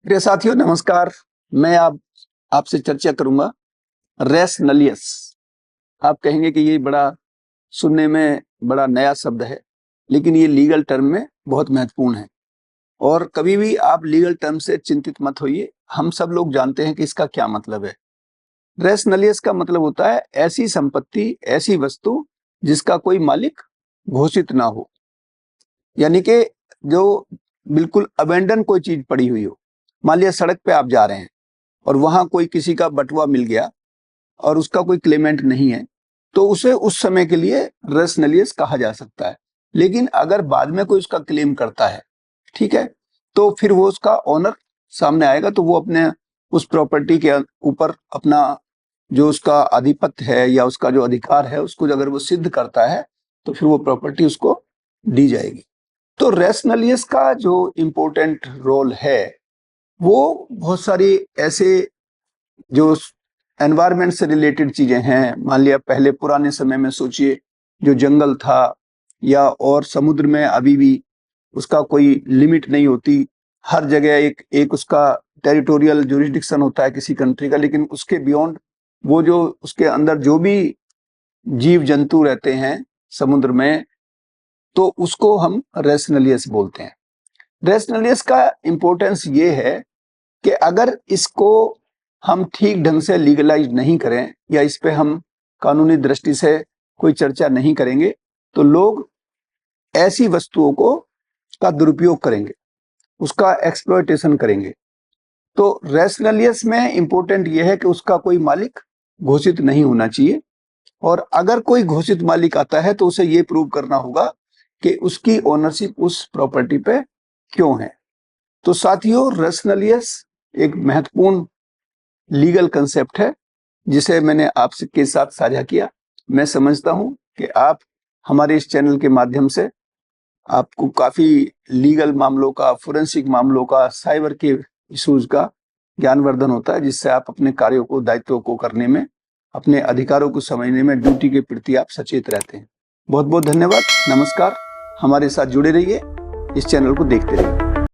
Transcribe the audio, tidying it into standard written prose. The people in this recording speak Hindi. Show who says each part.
Speaker 1: प्रिय साथियों नमस्कार। मैं आपसे चर्चा करूंगा रेस नलियस। आप कहेंगे कि ये बड़ा सुनने में बड़ा नया शब्द है, लेकिन ये लीगल टर्म में बहुत महत्वपूर्ण है। और कभी भी आप लीगल टर्म से चिंतित मत होइए, हम सब लोग जानते हैं कि इसका क्या मतलब है। रेस नलियस का मतलब होता है ऐसी संपत्ति, ऐसी वस्तु जिसका कोई मालिक घोषित ना हो, यानी कि जो बिल्कुल अबेंडन कोई चीज पड़ी हुई हो। मान लिया सड़क पे आप जा रहे हैं और वहां कोई किसी का बटुआ मिल गया और उसका कोई क्लेमेंट नहीं है, तो उसे उस समय के लिए रेस नलियस कहा जा सकता है। लेकिन अगर बाद में कोई उसका क्लेम करता है, ठीक है, तो फिर वो उसका ओनर सामने आएगा, तो वो अपने उस प्रॉपर्टी के ऊपर अपना जो उसका आधिपत्य है या उसका जो अधिकार है उसको अगर वो सिद्ध करता है तो फिर वो प्रॉपर्टी उसको दी जाएगी। तो रेस नलियस का जो इम्पोर्टेंट रोल है वो बहुत सारी ऐसे जो एनवायरनमेंट से रिलेटेड चीजें हैं। मान लिया पहले पुराने समय में सोचिए जो जंगल था या और समुद्र में अभी भी उसका कोई लिमिट नहीं होती, हर जगह एक एक उसका टेरिटोरियल जुरिस्डिक्शन होता है किसी कंट्री का, लेकिन उसके बियॉन्ड वो जो उसके अंदर जो भी जीव जंतु रहते हैं समुद्र में, तो उसको हम रेस नलियस बोलते हैं। रेस नलियस का इंपॉर्टेंस ये है कि अगर इसको हम ठीक ढंग से लीगलाइज नहीं करें या इस पे हम कानूनी दृष्टि से कोई चर्चा नहीं करेंगे तो लोग ऐसी वस्तुओं को का दुरुपयोग करेंगे, उसका एक्सप्लॉयटेशन करेंगे। तो रेस नलियस में इंपॉर्टेंट यह है कि उसका कोई मालिक घोषित नहीं होना चाहिए, और अगर कोई घोषित मालिक आता है तो उसे ये प्रूव करना होगा कि उसकी ओनरशिप उस प्रॉपर्टी पे क्यों है। तो साथियों, रेस नलियस एक महत्वपूर्ण लीगल कंसेप्ट है जिसे मैंने आपके साथ साझा किया। मैं समझता हूं कि आप हमारे इस चैनल के माध्यम से आपको काफी लीगल मामलों का, फोरेंसिक मामलों का, साइबर के इश्यूज का ज्ञानवर्धन होता है, जिससे आप अपने कार्यों को, दायित्वों को करने में, अपने अधिकारों को समझने में, ड्यूटी के प्रति आप सचेत रहते हैं। बहुत बहुत धन्यवाद, नमस्कार। हमारे साथ जुड़े रहिए, इस चैनल को देखते रहिए।